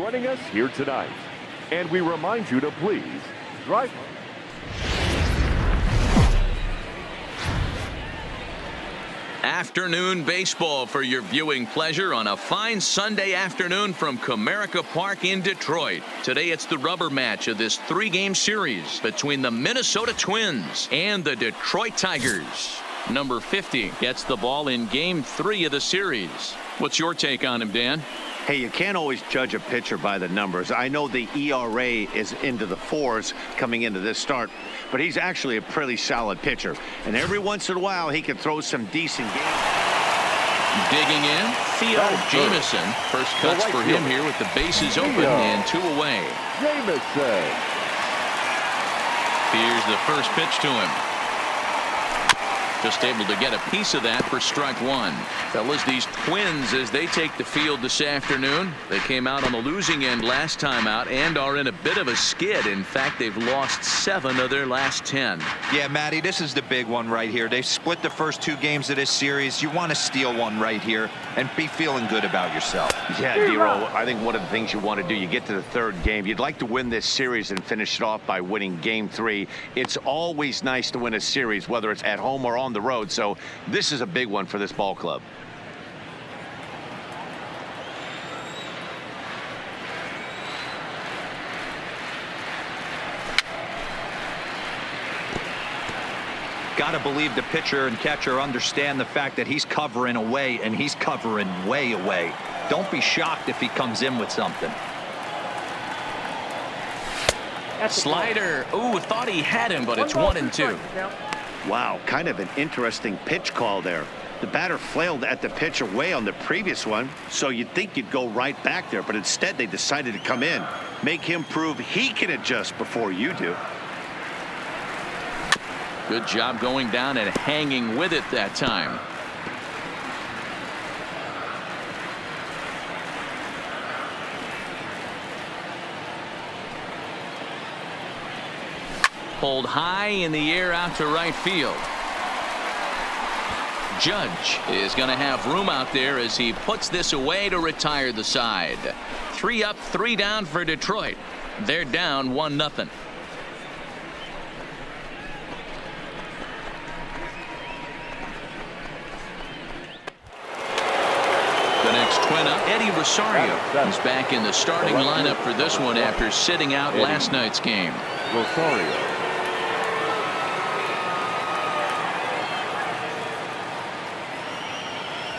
joining us here tonight. And we remind you to please drive. Afternoon baseball for your viewing pleasure on a fine Sunday afternoon from Comerica Park in Detroit. Today it's the rubber match of this three-game series between the Minnesota Twins and the Detroit Tigers. Number 50 gets the ball in Game 3 of the series. What's your take on him, Dan? Hey, you can't always judge a pitcher by the numbers. I know the ERA is into the 4s coming into this start, but he's actually a pretty solid pitcher. And every once in a while, he can throw some decent games. Digging in, Theo Jameson. First cuts for him here with the bases open and 2 away. Jameson. Here's the first pitch to him. Just able to get a piece of that for strike 1. Fellas, these Twins, as they take the field this afternoon, they came out on the losing end last time out and are in a bit of a skid. In fact, they've lost 7 of their last 10. Yeah, Matty, this is the big one right here. They've split the first 2 games of this series. You want to steal one right here and be feeling good about yourself. Yeah, Dero, I think one of the things you want to do, you get to the 3rd game, you'd like to win this series and finish it off by winning Game 3. It's always nice to win a series, whether it's at home or on the road. So this is a big one for this ball club. Got to believe the pitcher and catcher understand the fact that he's covering away, and he's covering way away. Don't be shocked if he comes in with something. Slider. Ooh, thought he had him, but it's 1-2. Wow, kind of an interesting pitch call there. The batter flailed at the pitch away on the previous one, so you'd think you'd go right back there, but instead they decided to come in. Make him prove he can adjust before you do. Good job going down and hanging with it that time. Pulled high in the air out to right field. Judge is going to have room out there as he puts this away to retire the side. 3 up, 3 down for Detroit. They're down 1-0. The next twin up, Eddie Rosario. He's back in the starting lineup for this one after sitting out last night's game. Rosario.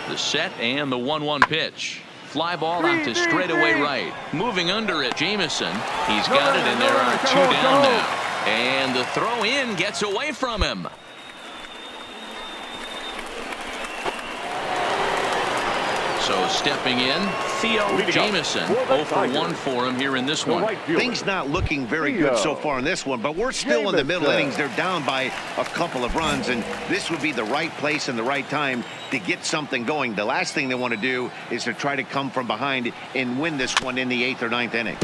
The set and the 1-1 pitch. Fly ball out to straightaway right. Moving under it, Jameson. He's got it, and there are 2 down now. And the throw in gets away from him. So stepping in, Theo Jameson. 0 for 1 for him here in this one. Things not looking very good so far in this one, but we're still in the middle innings. They're down by a couple of runs, and this would be the right place and the right time to get something going. The last thing they want to do is to try to come from behind and win this one in the 8th or 9th inning.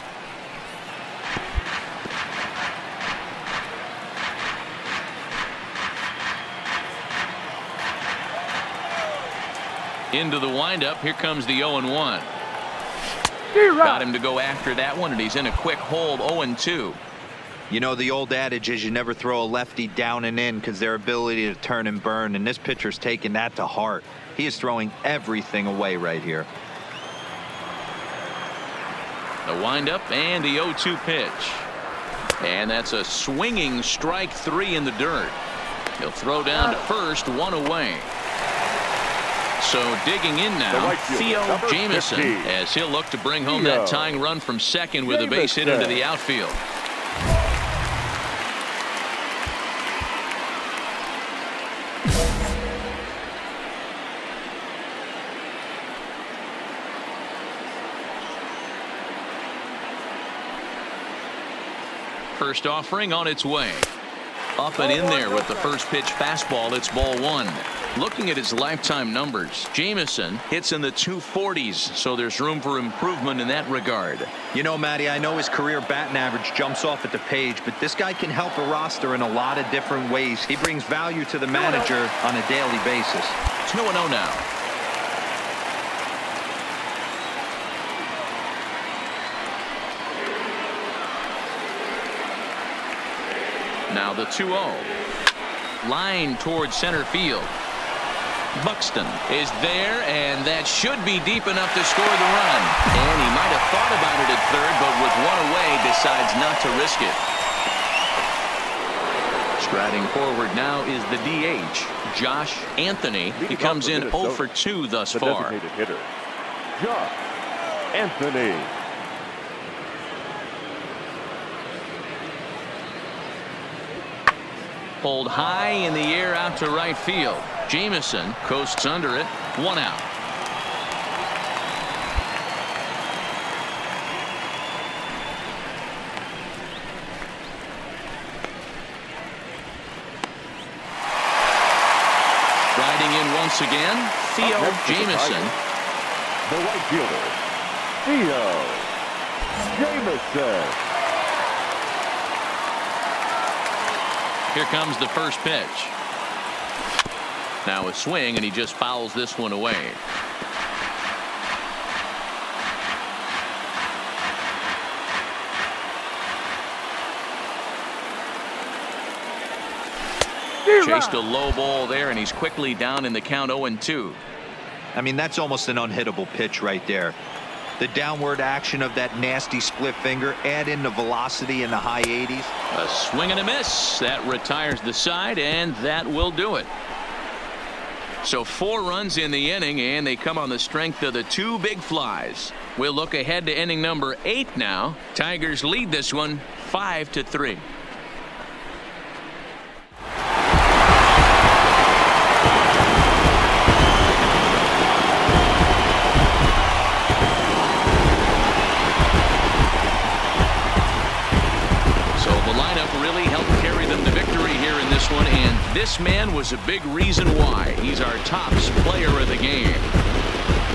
Into the windup. Here comes the 0-1. Got him to go after that one, and he's in a quick hold. 0-2. You know, the old adage is you never throw a lefty down and in because their ability to turn and burn, and this pitcher's taking that to heart. He is throwing everything away right here. The windup and the 0-2 pitch. And that's a swinging strike 3 in the dirt. He'll throw down to first, 1 away. So digging in now, Theo Jameson, as he'll look to bring home that tying run from second with a base hit into the outfield. First offering on its way. Up and in there with the first pitch fastball. It's ball 1. Looking at his lifetime numbers, Jameson hits in the 240s, so there's room for improvement in that regard. You know, Matty, I know his career batting average jumps off at the page, but this guy can help a roster in a lot of different ways. He brings value to the manager on a daily basis. It's 2-0 now. Now the 2-0. Line towards center field. Buxton is there, and that should be deep enough to score the run. And he might have thought about it at third, but with one away, decides not to risk it. Striding forward now is the DH, Josh Anthony. He comes in 0 for 2 thus far. Designated hitter, Josh Anthony. Pulled high in the air out to right field. Jameson coasts under it. 1 out. Riding in once again, Theo Jameson. The right fielder, Theo Jameson. Here comes the first pitch. Now a swing, and he just fouls this one away. Chased a low ball there, and he's quickly down in the count 0-2. I mean, that's almost an unhittable pitch right there. The downward action of that nasty split finger, add in the velocity in the high 80s. A swing and a miss. That retires the side, and that will do it. So 4 runs in the inning, and they come on the strength of the 2 big flies. We'll look ahead to inning number 8 now. Tigers lead this one 5-3. This man was a big reason why. He's our top player of the game.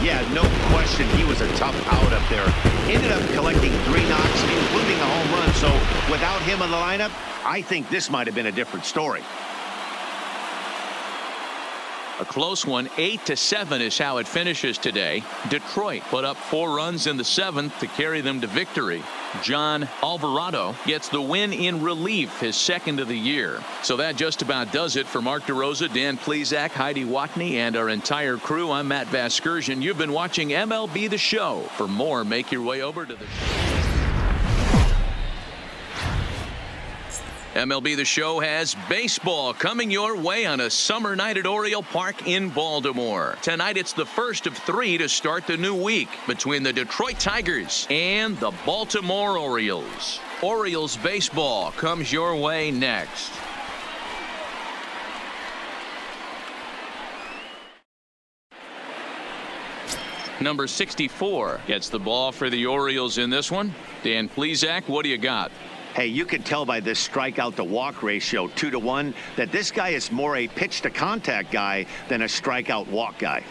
Yeah, no question. He was a tough out up there. Ended up collecting 3 knocks, including a home run. So without him in the lineup, I think this might have been a different story. A close one. 8-7 is how it finishes today. Detroit put up 4 runs in the 7th to carry them to victory. John Alvarado gets the win in relief, his 2nd of the year. So that just about does it for Mark DeRosa, Dan Plesac, Heidi Watney, and our entire crew. I'm Matt Vasgersian. You've been watching MLB The Show. For more, make your way over to the MLB The Show has baseball coming your way on a summer night at Oriole Park in Baltimore. Tonight it's the first of 3 to start the new week between the Detroit Tigers and the Baltimore Orioles. Orioles baseball comes your way next. Number 64 gets the ball for the Orioles in this one. Dan Plesac, what do you got? Hey, you can tell by this strikeout to walk ratio 2-1 that this guy is more a pitch to contact guy than a strikeout walk guy.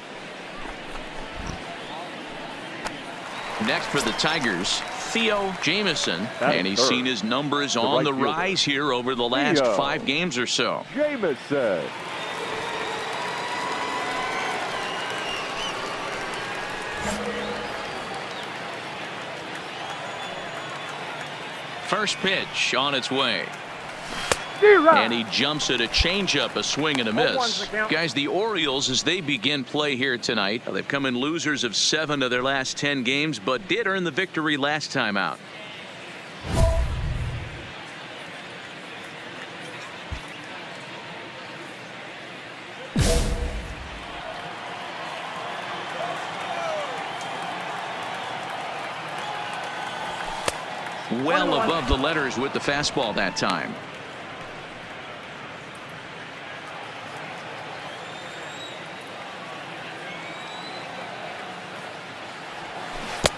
Next for the Tigers, Theo Jameson, and he's seen his numbers on the rise here over the last 5 games or so. Jameson. First pitch on its way. And he jumps at a changeup, a swing and a miss. Guys, the Orioles, as they begin play here tonight, they've come in losers of 7 of their last 10 games, but did earn the victory last time out. Well above the letters with the fastball that time.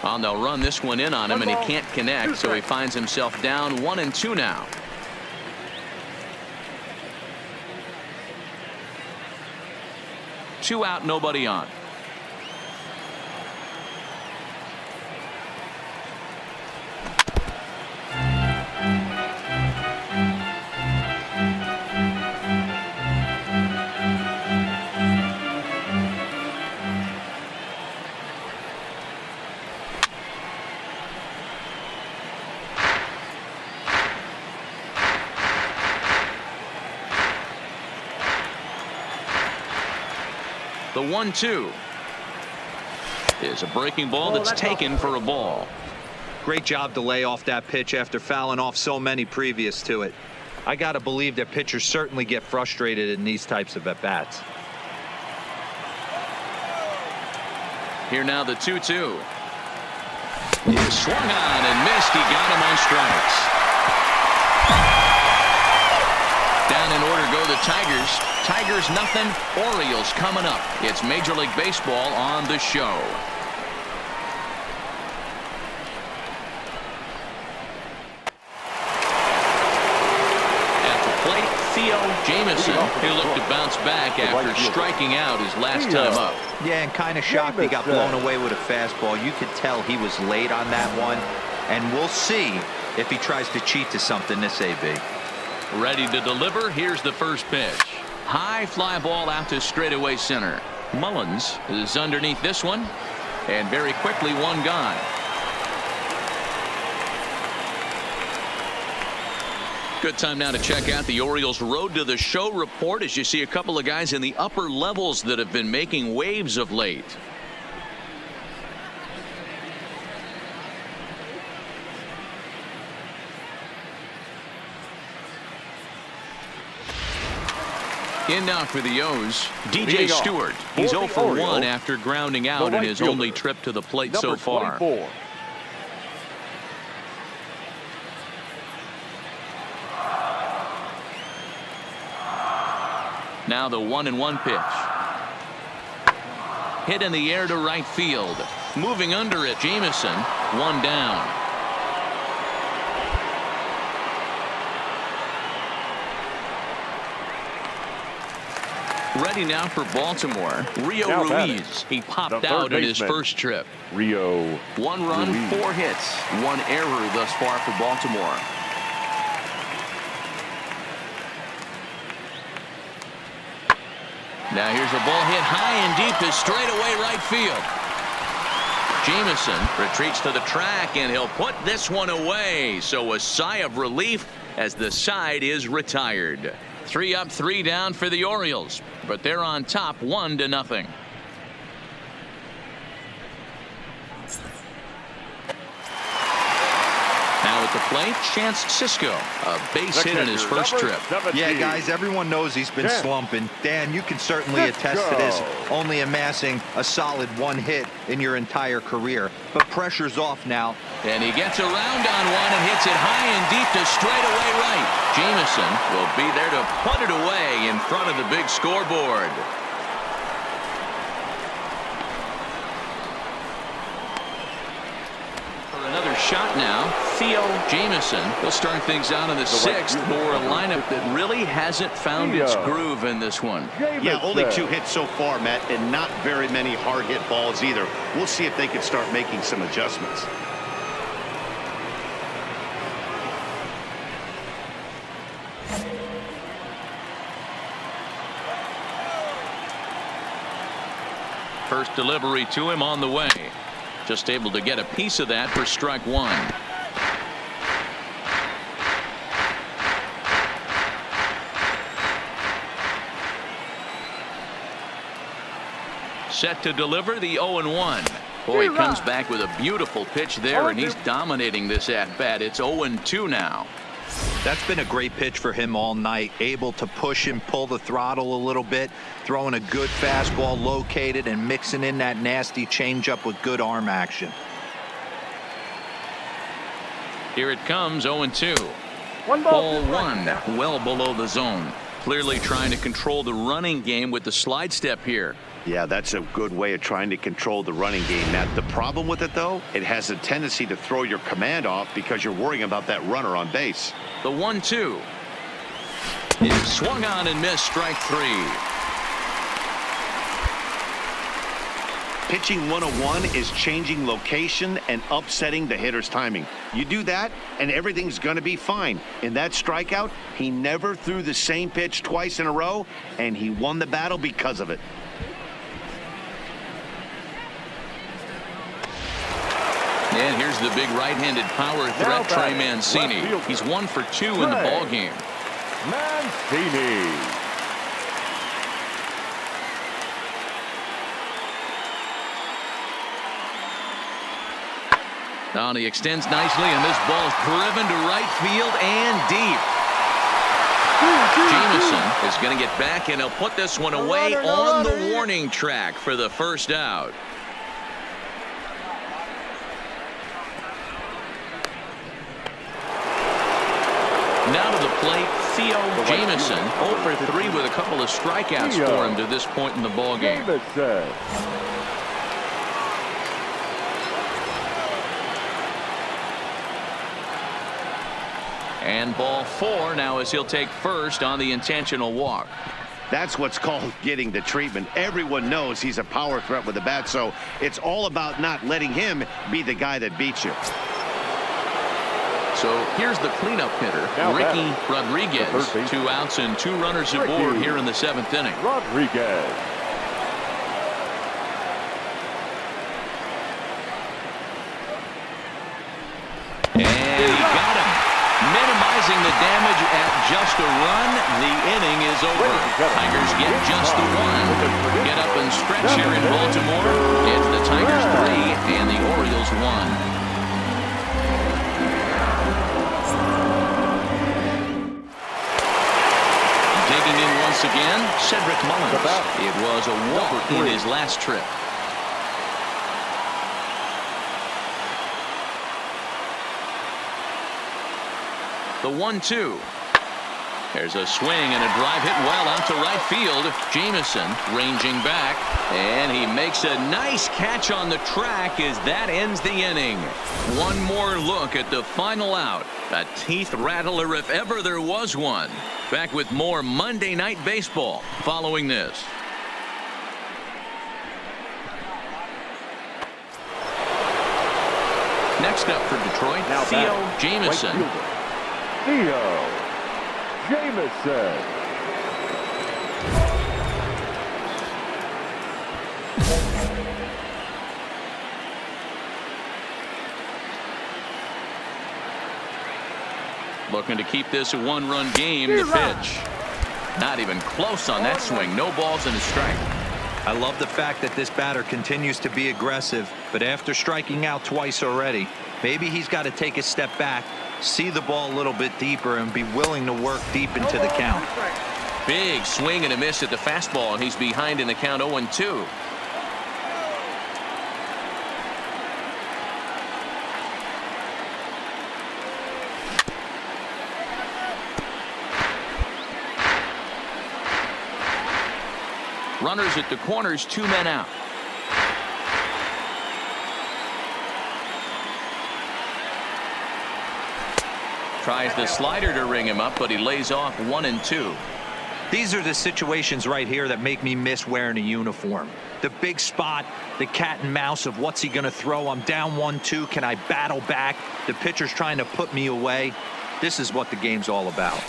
And they'll run this one in on him, and he can't connect, so he finds himself down 1-2 now. Two out, nobody on. The 1-2 is a breaking ball that's taken for a ball. Great job to lay off that pitch after fouling off so many previous to it. I got to believe that pitchers certainly get frustrated in these types of at-bats. Here now the 2-2. He swung on and missed. He got him on strikes. Down in order go the Tigers. Tigers nothing. Orioles coming up. It's Major League Baseball on the show. At the plate, Theo Jameson, who looked to bounce back after striking out his last time up. Yeah, and kind of shocked he got blown away with a fastball. You could tell he was late on that one, and we'll see if he tries to cheat to something this AB. Ready to deliver. Here's the first pitch. High fly ball out to straightaway center. Mullins is underneath this one, and very quickly one gone. Good time now to check out the Orioles Road to the Show report as you see a couple of guys in the upper levels that have been making waves of late. In now for the O's, DJ Stewart. He's 0 for 1 after grounding out in his only trip to the plate so far. 24. Now the 1-1 pitch. Hit in the air to right field. Moving under it, Jameson. One down. Ready now for Baltimore. Rio Ruiz. He popped out in his first trip. Rio. 1 run, Ruiz. 4 hits, 1 error thus far for Baltimore. Now here's a ball hit high and deep to straightaway right field. Jameson retreats to the track and he'll put this one away. So a sigh of relief as the side is retired. 3 up, 3 down for the Orioles, but they're on top 1-0. Now at the plate, Chance Sisco, a base hit in his first trip. Yeah, guys, everyone knows he's been slumping. Dan, you can certainly attest to this, only amassing a solid 1 hit in your entire career. But pressure's off now. And he gets around on one and hits it high and deep to straightaway right. Jameson will be there to put it away in front of the big scoreboard. For another shot now, Theo Jameson will start things out in the 6th for a lineup that really hasn't found its groove in this one. Yeah, only 2 hits so far, Matt, and not very many hard hit balls either. We'll see if they can start making some adjustments. First delivery to him on the way. Just able to get a piece of that for strike 1. Set to deliver the 0-1. Boy, he comes back with a beautiful pitch there, and he's dominating this at-bat. It's 0-2 now. That's been a great pitch for him all night. Able to push and pull the throttle a little bit, throwing a good fastball located and mixing in that nasty changeup with good arm action. Here it comes, 0-2. Ball 1, well below the zone. Clearly trying to control the running game with the slide step here. Yeah, that's a good way of trying to control the running game. Now, the problem with it, though, it has a tendency to throw your command off because you're worrying about that runner on base. The 1-2 is swung on and missed, strike 3. Pitching 101 is changing location and upsetting the hitter's timing. You do that, and everything's going to be fine. In that strikeout, he never threw the same pitch twice in a row, and he won the battle because of it. And here's the big right-handed power threat, Trey Mancini. He's 1 for 2 in the ball game. Mancini. Now he extends nicely, and this ball is driven to right field and deep. Jameson is going to get back, and he'll put this one away on the warning track for the first out. Now to the plate, Theo Jameson, 0 for 3 with a couple of strikeouts for him to this point in the ballgame. And ball 4 now as he'll take first on the intentional walk. That's what's called getting the treatment. Everyone knows he's a power threat with the bat, so it's all about not letting him be the guy that beats you. So here's the cleanup hitter, Ricky Rodriguez. 2 outs and 2 runners aboard here in the 7th inning. Rodriguez. And he got him. Minimizing the damage at just a run. The inning is over. Tigers get just the 1. Get up and stretch here in Baltimore. It's the Tigers 3 and the Orioles 1. Digging in once again, Cedric Mullins. It was a walk in his last trip. The 1-2. There's a swing and a drive hit well out to right field. Jameson ranging back, and he makes a nice catch on the track as that ends the inning. One more look at the final out. A teeth rattler if ever there was one. Back with more Monday Night Baseball following this. Next up for Detroit, Theo Jameson. Theo Jameson. Looking to keep this a 1-run game. The pitch. Not even close on that swing. No balls and a strike. I love the fact that this batter continues to be aggressive, but after striking out twice already, maybe he's got to take a step back, see the ball a little bit deeper, and be willing to work deep into the count. Big swing and a miss at the fastball, and he's behind in the count 0-2. Runners at the corners, 2 men out. Tries the slider to ring him up, but he lays off 1-2. These are the situations right here that make me miss wearing a uniform. The big spot, the cat and mouse of what's he going to throw. I'm down 1-2. Can I battle back? The pitcher's trying to put me away. This is what the game's all about.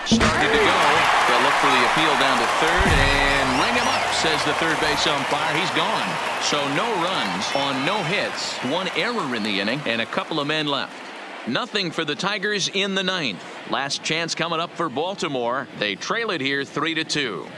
Started to go. They'll look for the appeal down to third and ring him up, says the third base umpire. He's gone. So no runs on no hits. 1 error in the inning and a couple of men left. Nothing for the Tigers in the 9th. Last chance coming up for Baltimore. They trail it here 3-2.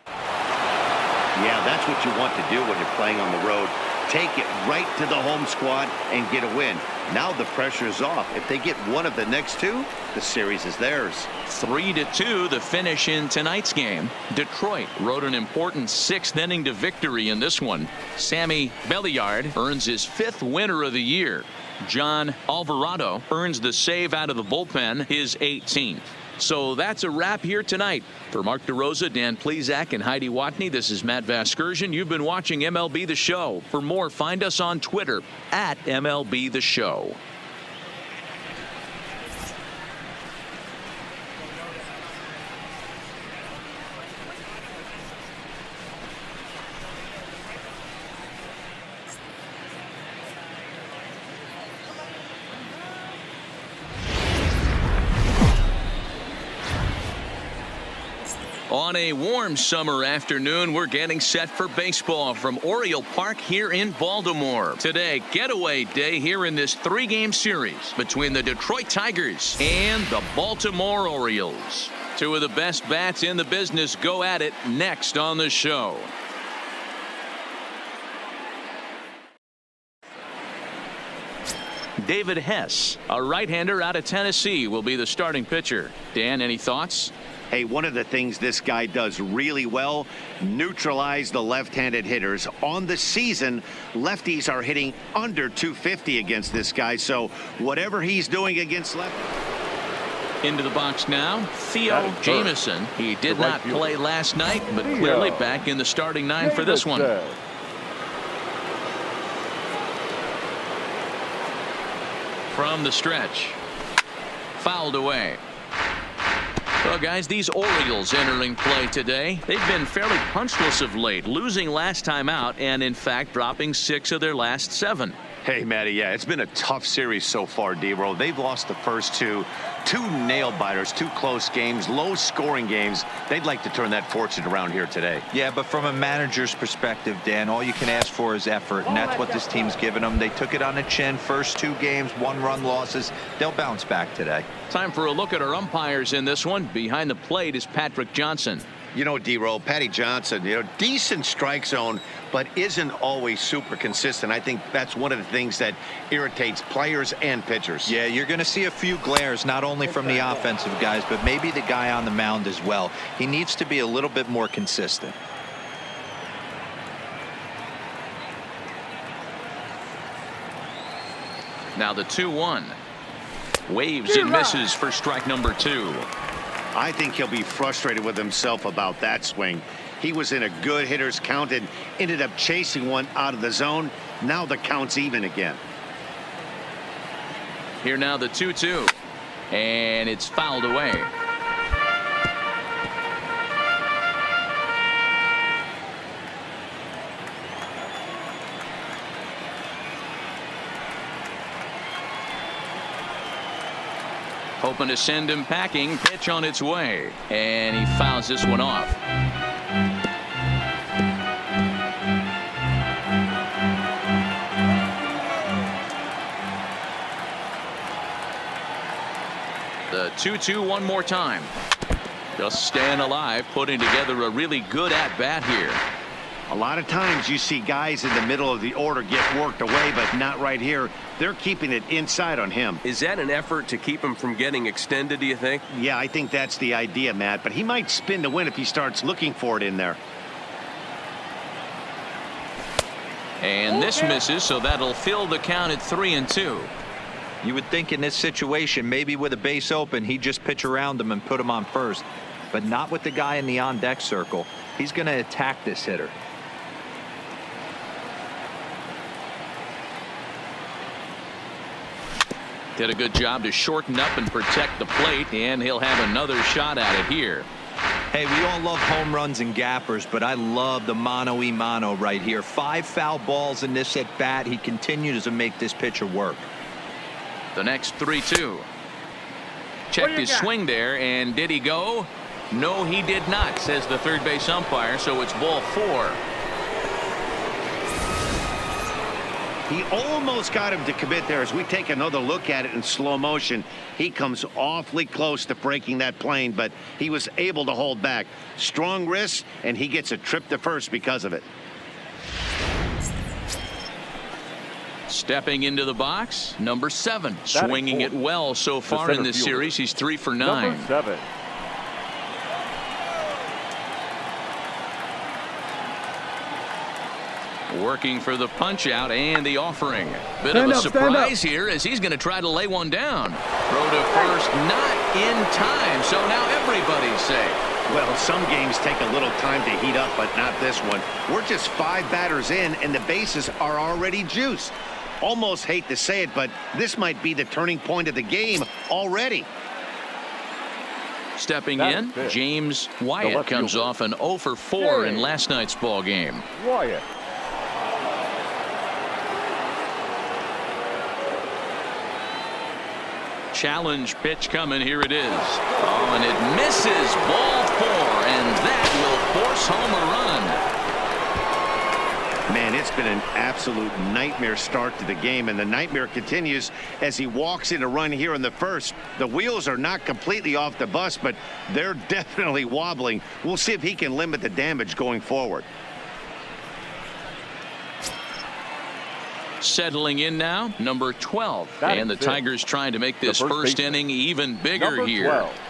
Yeah, that's what you want to do when you're playing on the road. Take it right to the home squad and get a win. Now the pressure is off. If they get one of the next 2, the series is theirs. 3-2 the finish in tonight's game. Detroit rode an important 6th inning to victory in this one. Sammy Belliard earns his 5th winner of the year. John Alvarado earns the save out of the bullpen, his 18th. So that's a wrap here tonight. For Mark DeRosa, Dan Plesac, and Heidi Watney, this is Matt Vasgersian. You've been watching MLB The Show. For more, find us on Twitter at MLB The Show. On a warm summer afternoon, we're getting set for baseball from Oriole Park here in Baltimore. Today, getaway day here in this 3-game series between the Detroit Tigers and the Baltimore Orioles. 2 of the best bats in the business go at it next on the show. David Hess, a right-hander out of Tennessee, will be the starting pitcher. Dan, any thoughts? Hey, one of the things this guy does really well, neutralize the left-handed hitters. On the season, lefties are hitting under 250 against this guy, so whatever he's doing against left. Into the box now, Theo Jameson. He did not play last night, but clearly back in the starting nine for this one. From the stretch, fouled away. Well, guys, these Orioles entering play today. They've been fairly punchless of late, losing last time out and, in fact, dropping 6 of their last 7. Hey, Matty, yeah, it's been a tough series so far, D-Roll. They've lost the first two nail-biters, 2 close games, low-scoring games. They'd like to turn that fortune around here today. Yeah, but from a manager's perspective, Dan, all you can ask for is effort, and that's what this team's given them. They took it on the chin. First 2 games, 1-run losses. They'll bounce back today. Time for a look at our umpires in this one. Behind the plate is Patrick Johnson. You know, D-Roll, Patty Johnson, decent strike zone, but isn't always super consistent. I think that's one of the things that irritates players and pitchers. Yeah, you're going to see a few glares, not only from the offensive guys, but maybe the guy on the mound as well. He needs to be a little bit more consistent. Now the 2-1. Waves and misses for strike number 2. I think he'll be frustrated with himself about that swing. He was in a good hitter's count and ended up chasing one out of the zone. Now the count's even again. Here now the 2-2. And it's fouled away. Hoping to send him packing. Pitch on its way. And he fouls this one off. The 2-2 one more time. Just staying alive, putting together a really good at-bat here. A lot of times you see guys in the middle of the order get worked away, but not right here. They're keeping it inside on him. Is that an effort to keep him from getting extended, do you think? Yeah, I think that's the idea, Matt, but he might spin to win if he starts looking for it in there. And this misses, so that'll fill the count at 3-2. You would think in this situation, maybe with a base open, he'd just pitch around him and put him on first, but not with the guy in the on-deck circle. He's going to attack this hitter. Did a good job to shorten up and protect the plate, and he'll have another shot at it here. Hey, we all love home runs and gappers, but I love the mano-y-mano right here. 5 foul balls in this at bat. He continues to make this pitcher work. The next 3-2. Checked his swing there, and did he go? No, he did not, says the third base umpire, so it's ball 4. He almost got him to commit there. As we take another look at it in slow motion, he comes awfully close to breaking that plane, but he was able to hold back. Strong wrist, and he gets a trip to first because of it. Stepping into the box, number 7. Swinging it well so far in this series. He's 3 for 9. Number 7. Working for the punch out and the offering. Bit of a surprise here as he's going to try to lay one down. Throw to first, not in time, so now everybody's safe. Well, some games take a little time to heat up, but not this one. We're just 5 batters in, and the bases are already juiced. Almost hate to say it, but this might be the turning point of the game already. Stepping in, James Wyatt comes off an 0 for 4 in last night's ball game. Wyatt. Challenge pitch coming. Here it is. Oh, and it misses. Ball 4, and that will force home a run. Man, it's been an absolute nightmare start to the game, and the nightmare continues as he walks in a run here in the first. The wheels are not completely off the bus, but they're definitely wobbling. We'll see if he can limit the damage going forward. Settling in now, number 12. And the Tigers trying to make this first inning even bigger here. 12.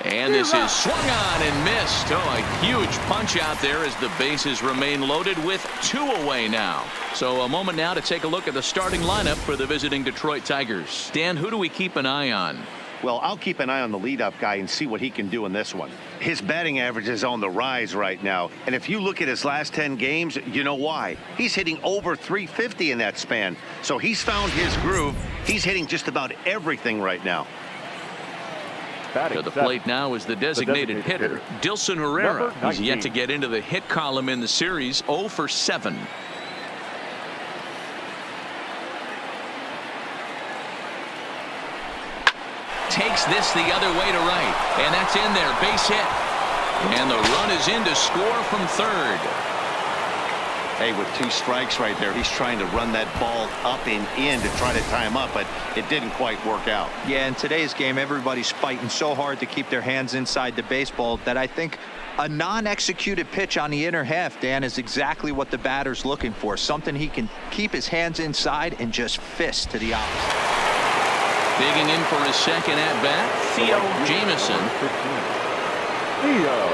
And this is swung on and missed. Oh, a huge punch out there as the bases remain loaded with 2 away now. So a moment now to take a look at the starting lineup for the visiting Detroit Tigers. Dan, who do we keep an eye on? Well, I'll keep an eye on the leadoff guy and see what he can do in this one. His batting average is on the rise right now. And if you look at his last 10 games, you know why. He's hitting over 350 in that span. So he's found his groove. He's hitting just about everything right now. To the plate now is the designated hitter, Dilson Herrera. He's yet to get into the hit column in the series, 0 for 7. Takes this the other way to right, and that's in there, base hit. And the run is in to score from third. Hey, with 2 strikes right there, he's trying to run that ball up and in to try to tie him up, but it didn't quite work out. Yeah, in today's game, everybody's fighting so hard to keep their hands inside the baseball that I think a non-executed pitch on the inner half, Dan, is exactly what the batter's looking for. Something he can keep his hands inside and just fist to the opposite. Digging in for his second at-bat, Theo Jameson. Theo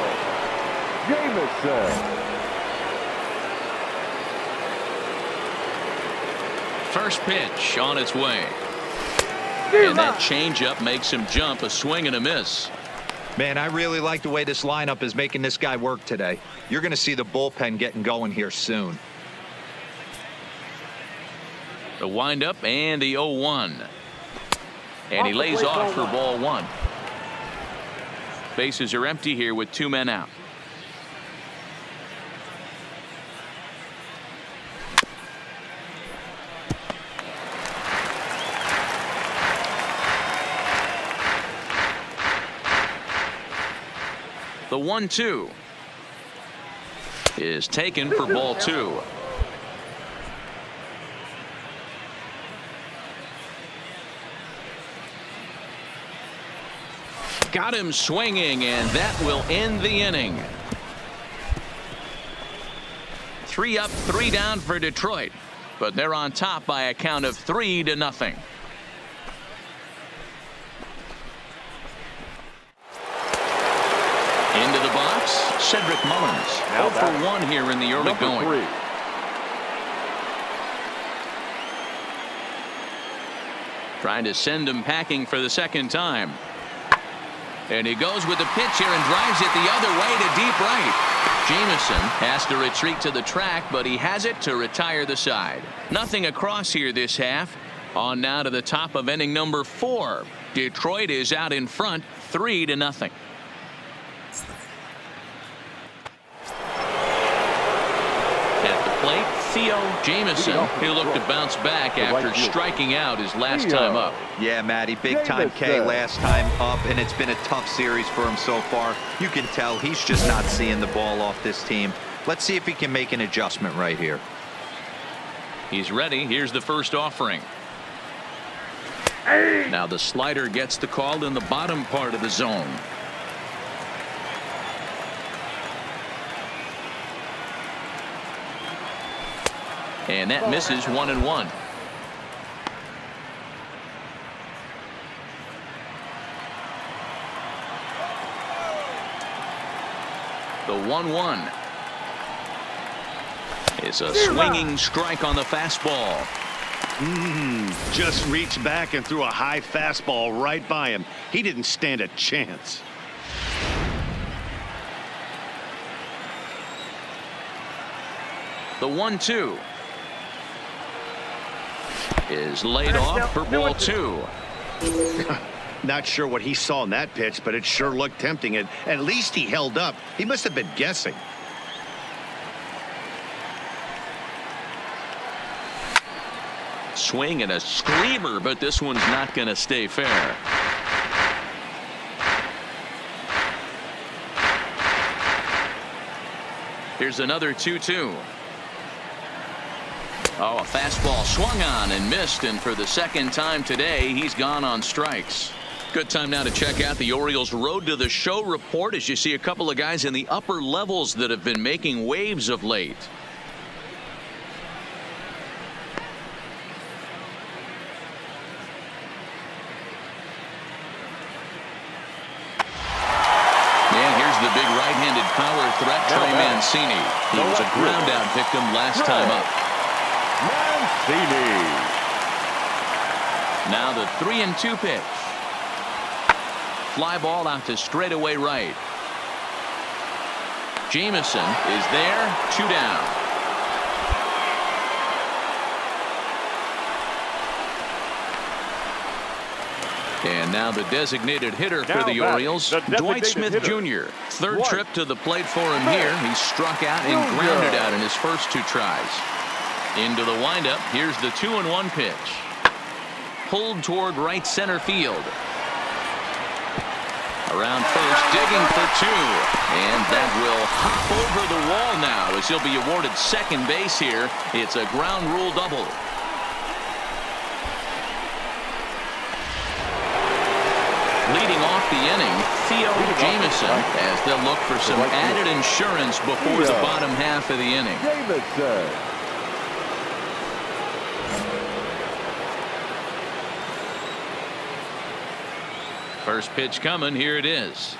Jameson. First pitch on its way. And that changeup makes him jump, a swing and a miss. Man, I really like the way this lineup is making this guy work today. You're going to see the bullpen getting going here soon. The windup and the 0-1. And he lays off for ball 1. Bases are empty here with 2 men out. The 1-2 is taken for ball 2. Got him swinging, and that will end the inning. 3 up, 3 down for Detroit, but they're on top by a count of 3-0. Into the box, Cedric Mullins. 0 for 1 here in the early going. 3. Trying to send him packing for the second time. And he goes with the pitch here and drives it the other way to deep right. Jameson has to retreat to the track, but he has it to retire the side. Nothing across here this half. On now to the top of inning number 4. Detroit is out in front, 3-0. At the plate, Theo Jameson. He'll look to bounce back after striking out his last time up. Yeah, Matty, big time K last time up, and it's been a tough series for him so far. You can tell he's just not seeing the ball off this team. Let's see if he can make an adjustment right here. He's ready. Here's the first offering. Now the slider gets the call in the bottom part of the zone. And that misses 1-1. The 1-1. It's a swinging strike on the fastball. Just reached back and threw a high fastball right by him. He didn't stand a chance. The 1-2 is laid off for ball 2. Not sure what he saw in that pitch, but it sure looked tempting. And at least he held up. He must have been guessing. Swing and a screamer, but this one's not going to stay fair. Here's another 2-2. Oh, a fastball swung on and missed, and for the second time today, he's gone on strikes. Good time now to check out the Orioles Road to the Show report as you see a couple of guys in the upper levels that have been making waves of late. And here's the big right-handed power threat, Trey Mancini. He was a ground-out victim last time up. Mancini. Now the 3-2 pitch. Fly ball out to straightaway right. Jameson is there, 2 down. And now the designated hitter for the Orioles, Dwight Smith Jr. Third trip to the plate for him here. He struck out and grounded out in his first 2 tries. Into the windup. Here's the 2-1 pitch. Pulled toward right center field. Around first, digging for 2. And that will hop over the wall now as he'll be awarded second base here. It's a ground rule double. Leading off the inning, Theo Jameson, as they'll look for some added insurance before the bottom half of the inning. First pitch coming. Here it is.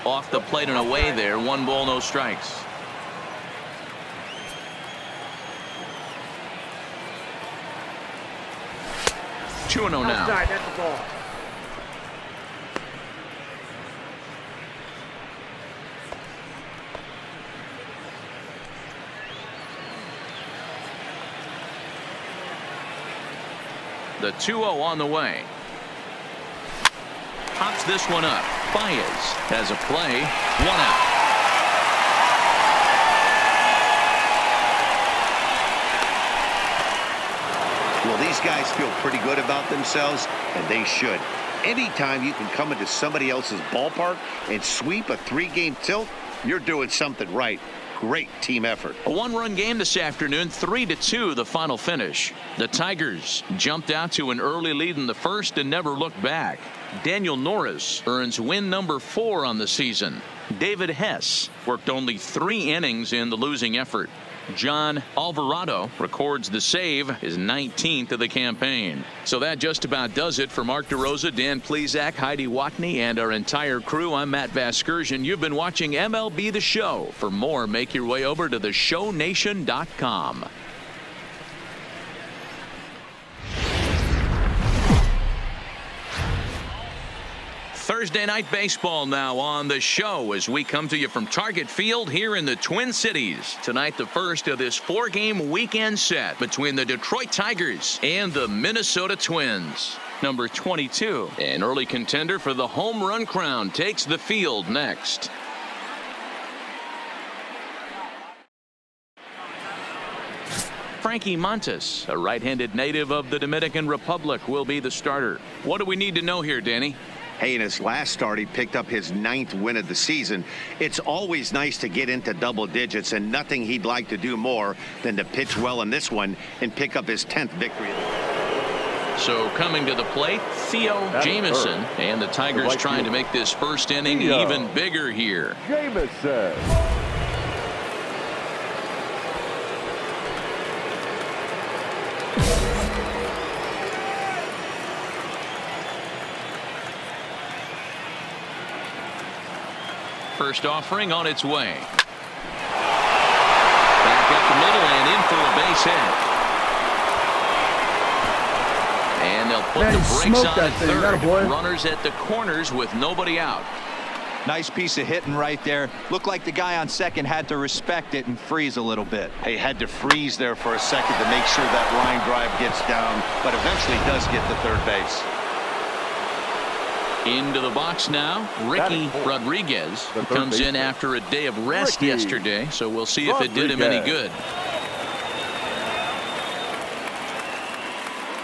Off the plate and away there. 1 ball, no strikes. Two and 0 now. That's the ball. The 2-0 on the way. Pops this one up. Baez has a play. 1 out. Well, these guys feel pretty good about themselves, and they should. Anytime you can come into somebody else's ballpark and sweep a 3-game tilt, you're doing something right. Great team effort. A 1-run game this afternoon. 3-2 the final finish. The Tigers jumped out to an early lead in the first and never looked back. Daniel Norris earns win number 4 on the season. David Hess worked only 3 innings in the losing effort. John Alvarado records the save, his 19th of the campaign. So that just about does it for Mark DeRosa, Dan Plesac, Heidi Watney, and our entire crew. I'm Matt Vasgersian. You've been watching MLB The Show. For more, make your way over to theshownation.com. Thursday night baseball now on the show as we come to you from Target Field here in the Twin Cities. Tonight, the first of this 4-game weekend set between the Detroit Tigers and the Minnesota Twins. Number 22, an early contender for the home run crown, takes the field next. Frankie Montes, a right-handed native of the Dominican Republic, will be the starter. What do we need to know here, Danny? Hey, in his last start, he picked up his 9th win of the season. It's always nice to get into double digits, and nothing he'd like to do more than to pitch well in this one and pick up his 10th victory. So coming to the plate, Theo Jameson, and the Tigers trying to make this first inning even bigger here. Jameson. First offering on its way. Back up the middle and in for a base hit. And they'll put the brakes on at third. Runners at the corners with nobody out. Nice piece of hitting right there. Looked like the guy on second had to respect it and freeze a little bit. He had to freeze there for a second to make sure that line drive gets down, but eventually does get to third base. Into the box now, Ricky Rodriguez comes in after a day of rest yesterday, so we'll see if it did him any good.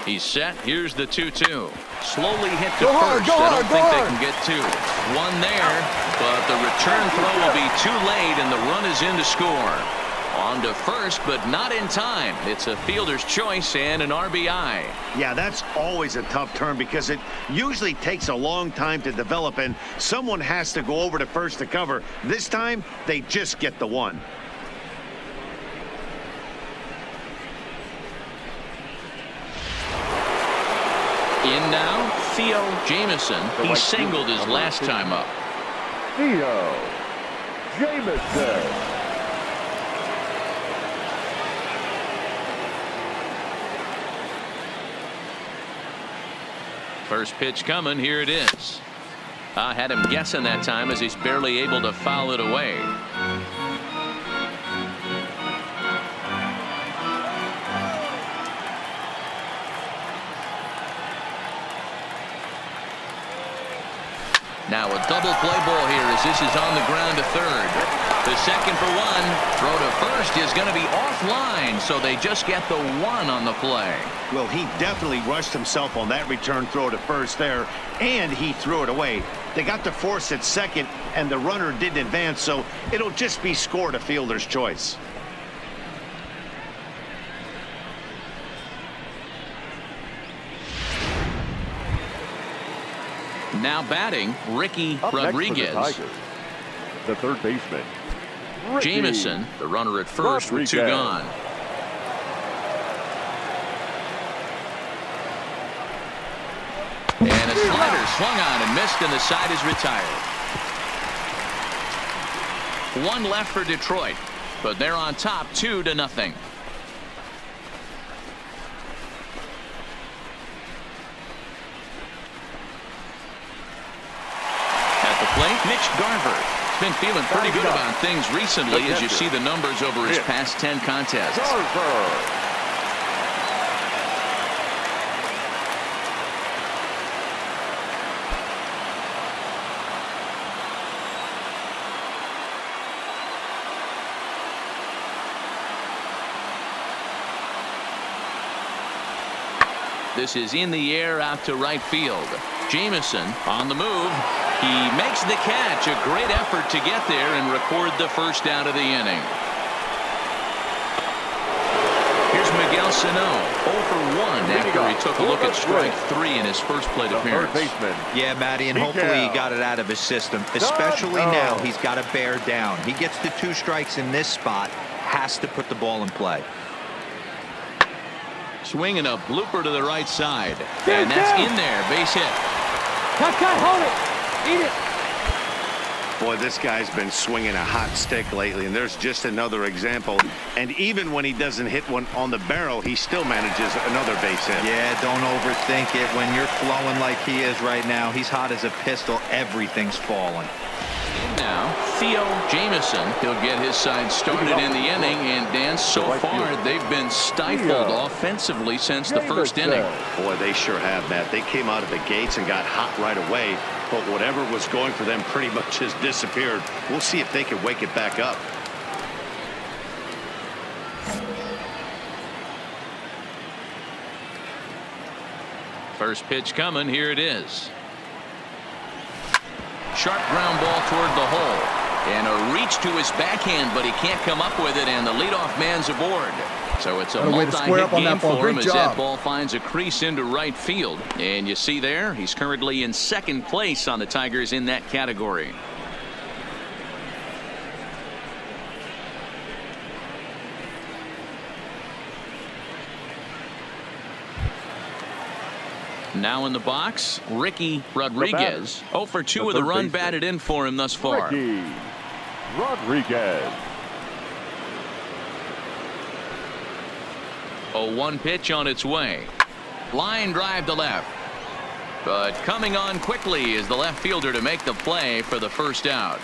He's set. Here's the 2-2. Slowly hit to first. I don't think they can get 2. 1 there, but the return throw will be too late, and the run is in to score. On to first, but not in time. It's a fielder's choice and an RBI. Yeah, that's always a tough turn because it usually takes a long time to develop, and someone has to go over to first to cover. This time, they just get the one. In now, Theo Jameson. He singled his last time up. Theo Jameson. First pitch coming. Here it is. I had him guessing that time as he's barely able to foul it away. Now a double play ball here as this is on the ground to third. The second for one. Throw to first is going to be offline, so they just get the one on the play. Well, he definitely rushed himself on that return throw to first there, and he threw it away. They got to force at second, and the runner didn't advance, so it'll just be scored a fielder's choice. Now batting, Ricky Up Rodriguez. next for the Tigers, the third baseman, Ricky Jameson, the runner at first with two gone. And a slider swung on and missed, and the side is retired. One left for Detroit, but they're on top 2-0. Mitch Garver has been feeling pretty good about things recently as you see the numbers over his past 10 contests. This is in the air out to right field. Jameson on the move. He makes the catch. A great effort to get there and record the first out of the inning. Here's Miguel Sano, 0 for 1 after he took a look at strike 3 in his first plate appearance. Yeah, Matty, and hopefully he got it out of his system. Especially now, he's got to bear down. He gets the 2 strikes in this spot, has to put the ball in play. Swinging a blooper to the right side, and that's in there. Base hit. Cut, hold it. Eat it. Boy, this guy's been swinging a hot stick lately, and there's just another example. And even when he doesn't hit one on the barrel, he still manages another base hit. Yeah, don't overthink it. When you're flowing like he is right now, he's hot as a pistol. Everything's falling. Now, Theo Jameson, he'll get his side started in the inning, and Dan, so far they've been stifled offensively since the first inning. Boy, they sure have, Matt. They came out of the gates and got hot right away, but whatever was going for them pretty much has disappeared. We'll see if they can wake it back up. First pitch coming. Here it is. Sharp ground ball toward the hole, and a reach to his backhand, but he can't come up with it, and the leadoff man's aboard. So it's a multi-hit game for him as that ball finds a crease into right field. And you see there, he's currently in second place on the Tigers in that category. Now in the box, Ricky Rodriguez. 0 for 2 with a run batted in for him thus far. Ricky Rodriguez. 0-1 pitch on its way. Line drive to left. But coming on quickly is the left fielder to make the play for the first out.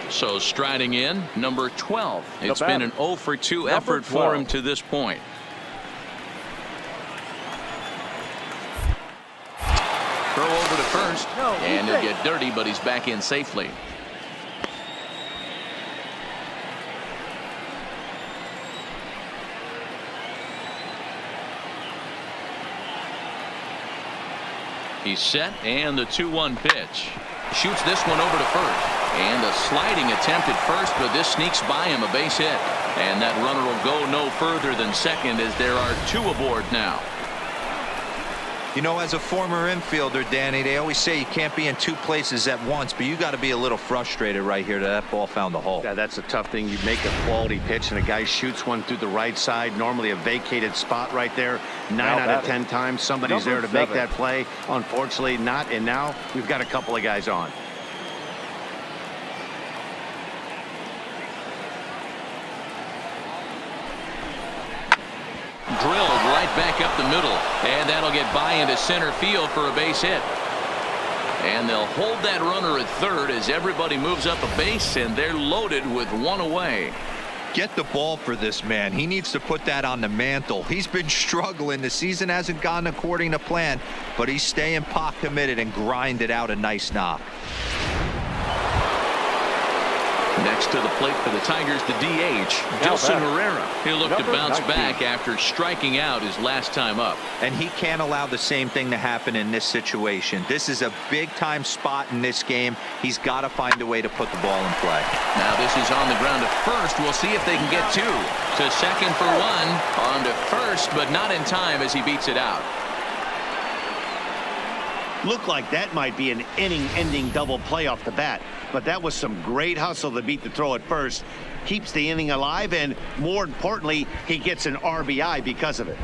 So striding in, number 12. It's been an 0 for 2 effort for him to this point. Throw over to first, and he'll get dirty, but he's back in safely. He's set, and the 2-1 pitch. Shoots this one over to first. And a sliding attempt at first, but this sneaks by him, a base hit. And that runner will go no further than second as there are 2 aboard now. You know, as a former infielder, Danny, they always say you can't be in 2 places at once, but you got to be a little frustrated right here that ball found the hole. Yeah, that's a tough thing. You make a quality pitch and a guy shoots one through the right side, normally a vacated spot right there. 9 out of 10 times somebody's there to make that play. Unfortunately not, and now we've got a couple of guys on. Drilled right back up the middle, and that'll get by into center field for a base hit. And they'll hold that runner at third as everybody moves up a base, and they're loaded with 1 away. Get the ball for this man. He needs to put that on the mantle. He's been struggling. The season hasn't gone according to plan, but he's staying pot committed and grinded out a nice knock. Next to the plate for the Tigers, the DH, Dilson Herrera. He'll look to bounce back after striking out his last time up. And he can't allow the same thing to happen in this situation. This is a big-time spot in this game. He's got to find a way to put the ball in play. Now this is on the ground to first. We'll see if they can get 2. To second for 1. On to first, but not in time as he beats it out. Looked like that might be an inning-ending double play off the bat, but that was some great hustle to beat the throw at first. Keeps the inning alive, and more importantly, he gets an RBI because of it.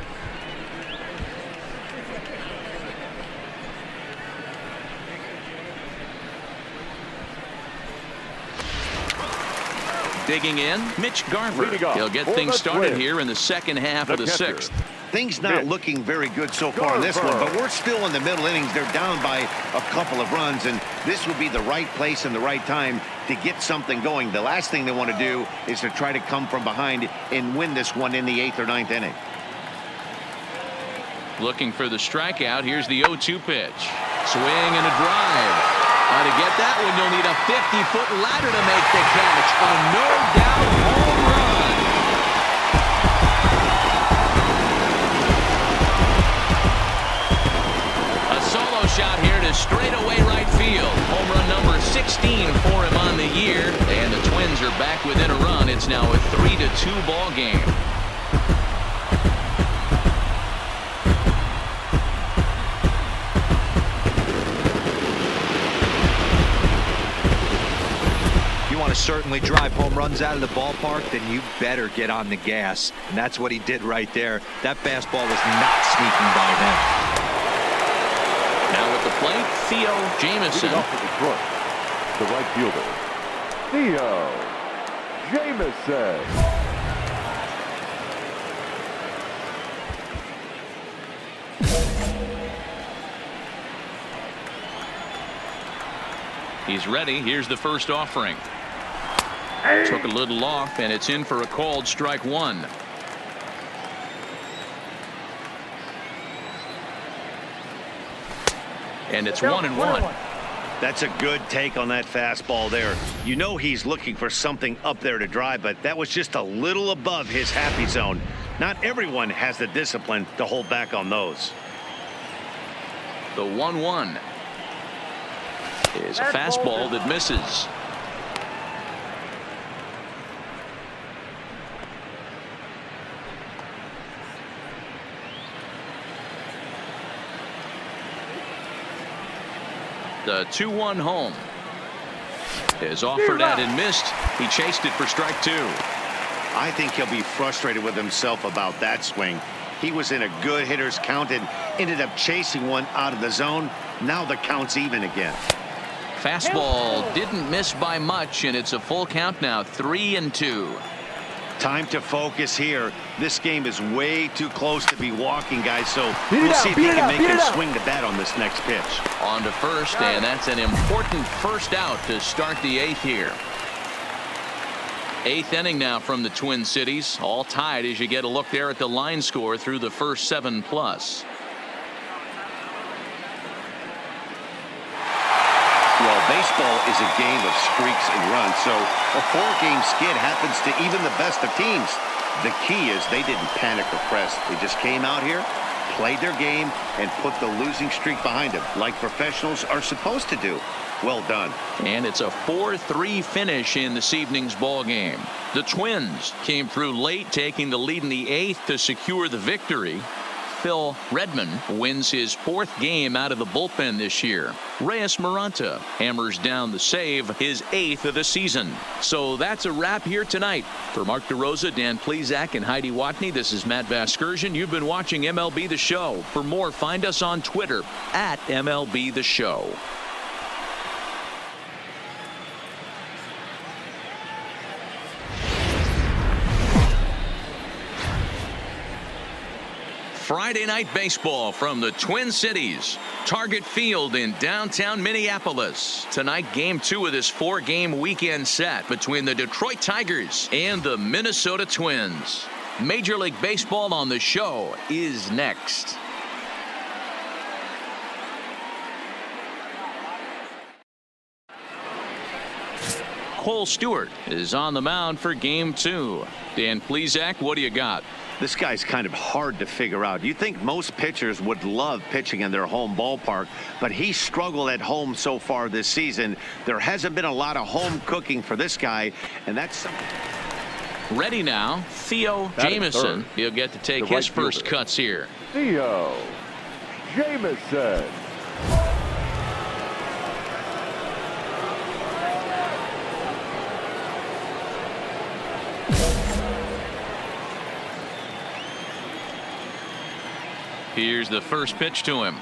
Digging in, Mitch Garver. He'll get things started here in the second half of the 6th. Things not looking very good so far in this one, but we're still in the middle innings. They're down by a couple of runs, and this would be the right place and the right time to get something going. The last thing they want to do is to try to come from behind and win this one in the 8th or 9th inning. Looking for the strikeout. Here's the 0-2 pitch. Swing and a drive. To get that one, you'll need a 50-foot ladder to make the catch. A no-doubt home run. A solo shot here to straightaway right field. Home run number 16 for him on the year. And the Twins are back within a run. It's now a 3-2 ball game. Certainly drive home runs out of the ballpark, then you better get on the gas. And that's what he did right there. That fastball was not sneaking by him. Now at the plate, Theo Jameson. Off to the right fielder, Theo Jameson. He's ready. Here's the first offering. Took a little off, and it's in for a called strike 1. And it's 1-1. That's a good take on that fastball there. You know he's looking for something up there to drive, but that was just a little above his happy zone. Not everyone has the discipline to hold back on those. The 1-1 is a fastball that misses. The 2-1 home is offered at and missed. He chased it for strike 2. I think he'll be frustrated with himself about that swing. He was in a good hitter's count and ended up chasing one out of the zone. Now the count's even again. Fastball didn't miss by much, and it's a full count now, 3-2. Time to focus here. This game is way too close to be walking, guys, so we'll see if he can make him swing the bat on this next pitch. On to first, and that's an important first out to start the 8th here. 8th inning now from the Twin Cities, all tied as you get a look there at the line score through the first 7+. Well, baseball is a game of streaks and runs, so a 4-game skid happens to even the best of teams. The key is they didn't panic or press. They just came out here, played their game and put the losing streak behind them, like professionals are supposed to do. Well done. And it's a 4-3 finish in this evening's ball game. The Twins came through late, taking the lead in the 8th to secure the victory. Phil Redmond wins his 4th game out of the bullpen this year. Reyes Maranta hammers down the save, his 8th of the season. So that's a wrap here tonight. For Mark DeRosa, Dan Plesac, and Heidi Watney, this is Matt Vasgersian. You've been watching MLB The Show. For more, find us on Twitter at MLB The Show. Friday night baseball from the Twin Cities. Target Field in downtown Minneapolis. Tonight, game 2 of this 4-game weekend set between the Detroit Tigers and the Minnesota Twins. Major League Baseball on the Show is next. Cole Stewart is on the mound for game 2. Dan Plesac, what do you got? This guy's kind of hard to figure out. You think most pitchers would love pitching in their home ballpark, but he struggled at home so far this season. There hasn't been a lot of home cooking for this guy, and that's something. Ready now, Theo Jameson. He'll get to take his first cuts here. Theo Jameson. Here's the first pitch to him.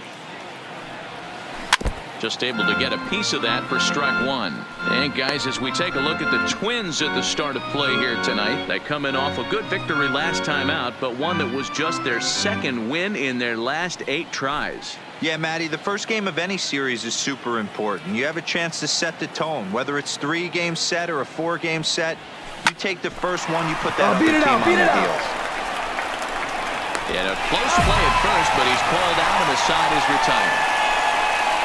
Just able to get a piece of that for strike 1. And guys, as we take a look at the Twins at the start of play here tonight, they come in off a good victory last time out, but one that was just their 2nd win in their last 8 tries. Yeah, Matty, the first game of any series is super important. You have a chance to set the tone, whether it's 3-game set or a 4-game set. You take the first one, you put that other team on their heels. And a close play at first, but he's called out and the side is retired.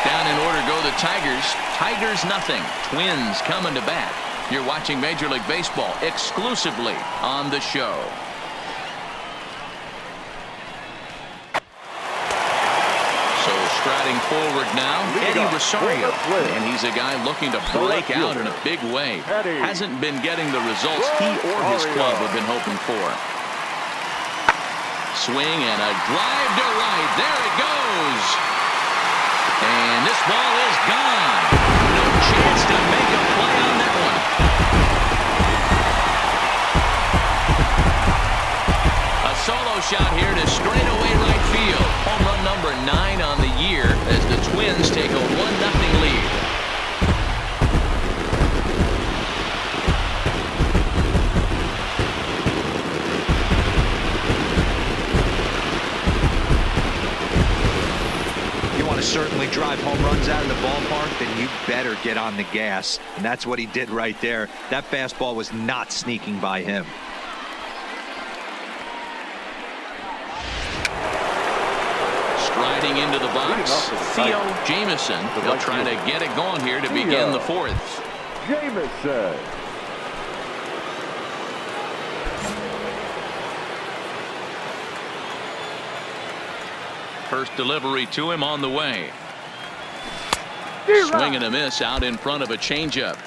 Down in order go the Tigers. Tigers nothing. Twins coming to bat. You're watching Major League Baseball exclusively on the Show. So striding forward now, Eddie Rosario. And he's a guy looking to break out in a big way. Hasn't been getting the results he or his club have been hoping for. Swing and a drive to right. There it goes. And this ball is gone. No chance to make a play on that one. A solo shot here to straightaway right field. Home run number 9 on the year as the Twins take a 1-0 lead. Certainly drive home runs out of the ballpark, then you better get on the gas. And that's what he did right there. That fastball was not sneaking by him. Striding into the box, Theo Jameson. He'll try to get it going here to begin the 4th. Jameson. First delivery to him on the way. Swing and a miss out in front of a changeup.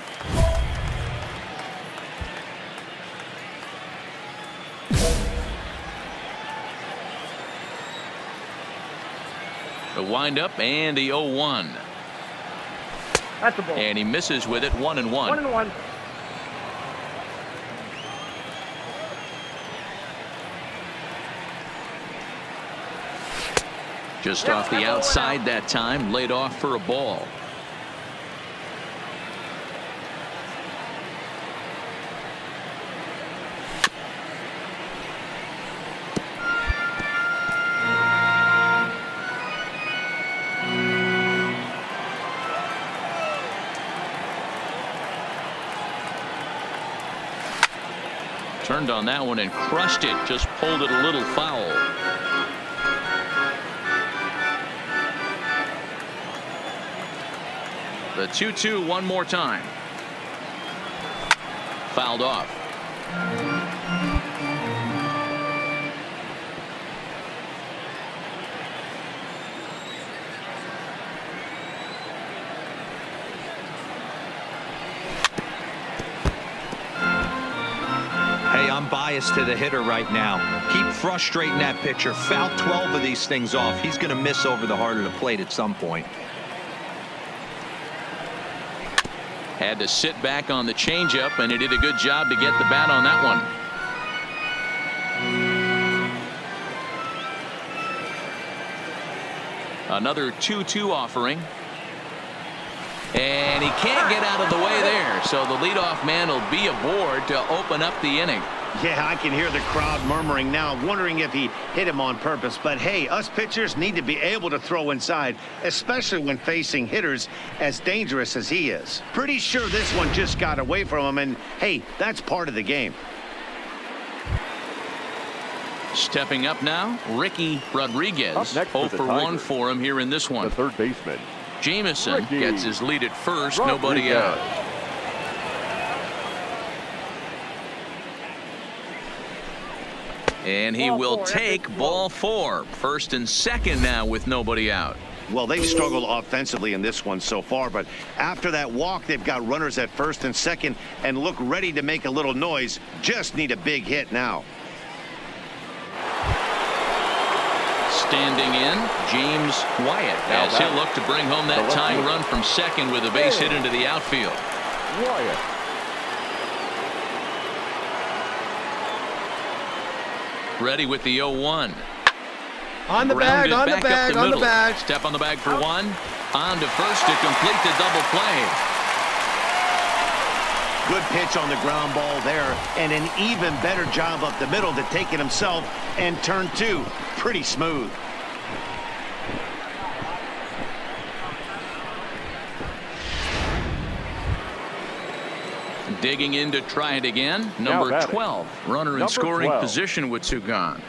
The windup and the 0-1. That's a ball. And he misses with it, 1-1. 1-1. Just off the outside that time, laid off for a ball. Turned on that one and crushed it, just pulled it a little foul. The 2-2 one more time. Fouled off. I'm biased to the hitter right now. Keep frustrating that pitcher. Foul 12 of these things off. He's going to miss over the heart of the plate at some point. Had to sit back on the changeup, and he did a good job to get the bat on that one. Another 2-2 offering. And he can't get out of the way there. So the leadoff man will be aboard to open up the inning. Yeah, I can hear the crowd murmuring now, wondering if he hit him on purpose. But hey, us pitchers need to be able to throw inside, especially when facing hitters as dangerous as he is. Pretty sure this one just got away from him, and hey, that's part of the game. Stepping up now, Ricky Rodriguez. 0 for 1 for him here in this one. The third baseman, Jameson Ricky gets his lead at first. Rodriguez. Nobody out. And he will take ball 4. First and second now with nobody out. Well, they've struggled offensively in this one so far, but after that walk, they've got runners at first and second and look ready to make a little noise. Just need a big hit now. Standing in, James Wyatt, as he'll look to bring home that tying run from second with a base hit into the outfield. Wyatt. Ready with the 0-1. On the bag, on the bag, on the bag. Step on the bag for one. On to first to complete the double play. Good pitch on the ground ball there, and an even better job up the middle to take it himself, and turn 2 pretty smooth. Digging in to try it again. Number 12. Runner in scoring position with 2 gone.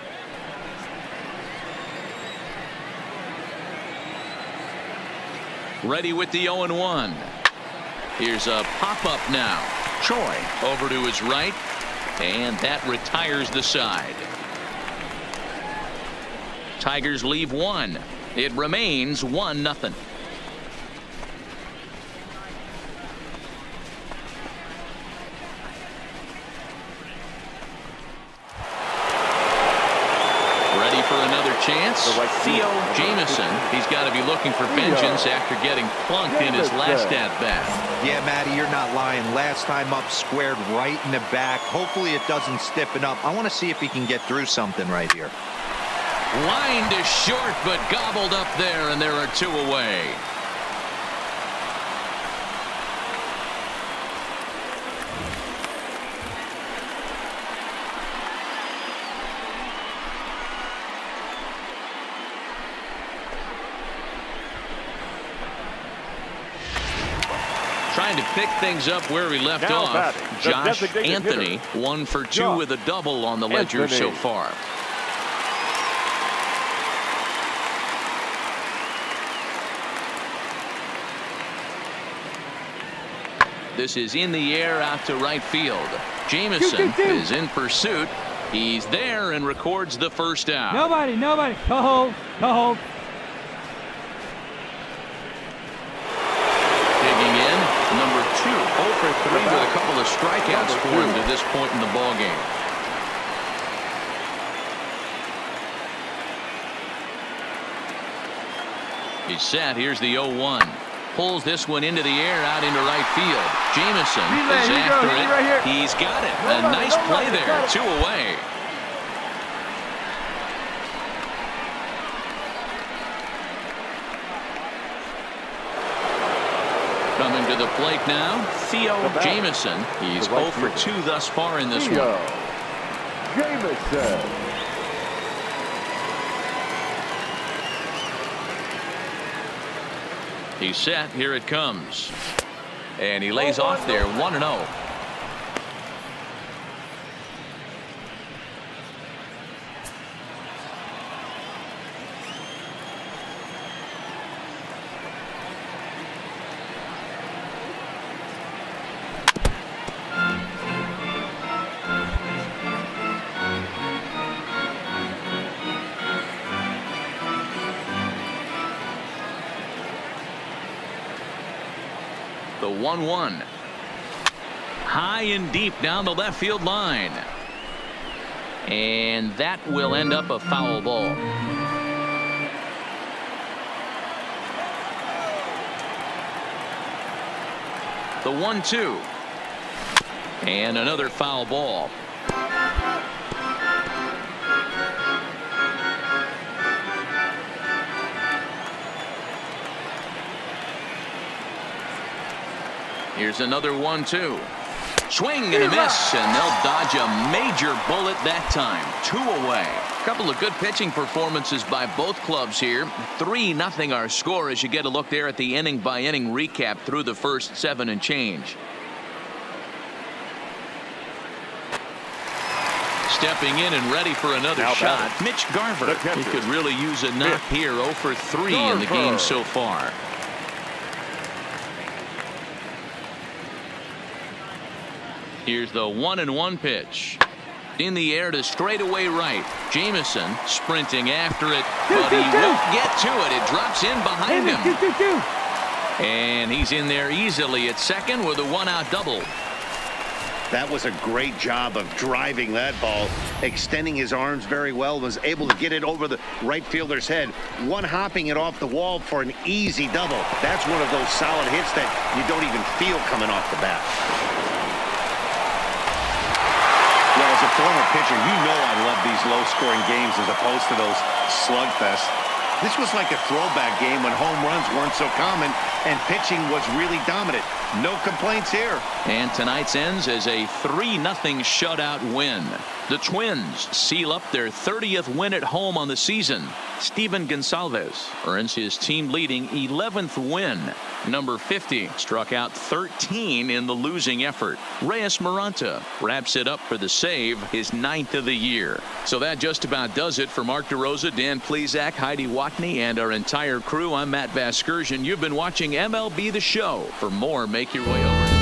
Ready with the 0-1. Here's a pop-up now. Choi over to his right, and that retires the side. Tigers leave 1. It remains 1-0. Ready for another chance? Theo Jameson. He's got to be looking for vengeance after getting plunked in his last at-bat. Yeah, Matty, you're not lying. Last time up, squared right in the back. Hopefully it doesn't stiffen up. I want to see if he can get through something right here. Lined to short, but gobbled up there, and there are 2 away. Trying to pick things up where he left Now off. batting, the Josh designated Anthony, hitter. 1 for 2 Josh with a double on the ledger Anthony. so far. This is in the air out to right field. Jameson is in pursuit. He's there and records the first out. Nobody. Go hold. Digging in, number 2. 0 for 3 with a couple of strikeouts for him to this point in the ballgame. He's set. Here's the 0-1. Pulls this one into the air out into right field. Jameson is after it. Right, he's got it. A nice play there. 2 away. Coming to the plate now, Theo Jameson. He's 0 for 2 thus far in this one. Jameson. He's set. Here it comes. And he lays off there 1-0. The 1-1. High and deep down the left field line. And that will end up a foul ball. The 1-2. And another foul ball. Here's another 1-2. Swing and a miss, and they'll dodge a major bullet that time. 2 away. A couple of good pitching performances by both clubs here. 3-0 our score as you get a look there at the inning-by-inning recap through the first 7 and change. Stepping in and ready for another shot, Mitch Garver. He could really use a knock here. 0 for 3 in the game so far. Here's the 1-1 pitch. In the air to straightaway right. Jameson sprinting after it, but he won't get to it. It drops in behind him. And he's in there easily at second with a 1-out double. That was a great job of driving that ball, extending his arms very well, was able to get it over the right fielder's head, one-hopping it off the wall for an easy double. That's one of those solid hits that you don't even feel coming off the bat. Well, as a former pitcher, you know I love these low-scoring games as opposed to those slugfests. This was like a throwback game when home runs weren't so common and pitching was really dominant. No complaints here. And tonight's ends as a 3-0 shutout win. The Twins seal up their 30th win at home on the season. Steven Gonsalves earns his team-leading 11th win. Number 50 struck out 13 in the losing effort. Reyes Maranta wraps it up for the save, his 9th of the year. So that just about does it for Mark DeRosa, Dan Plesac, Heidi Watney, and our entire crew. I'm Matt Vasgersian. You've been watching MLB The Show. For more, make your way over.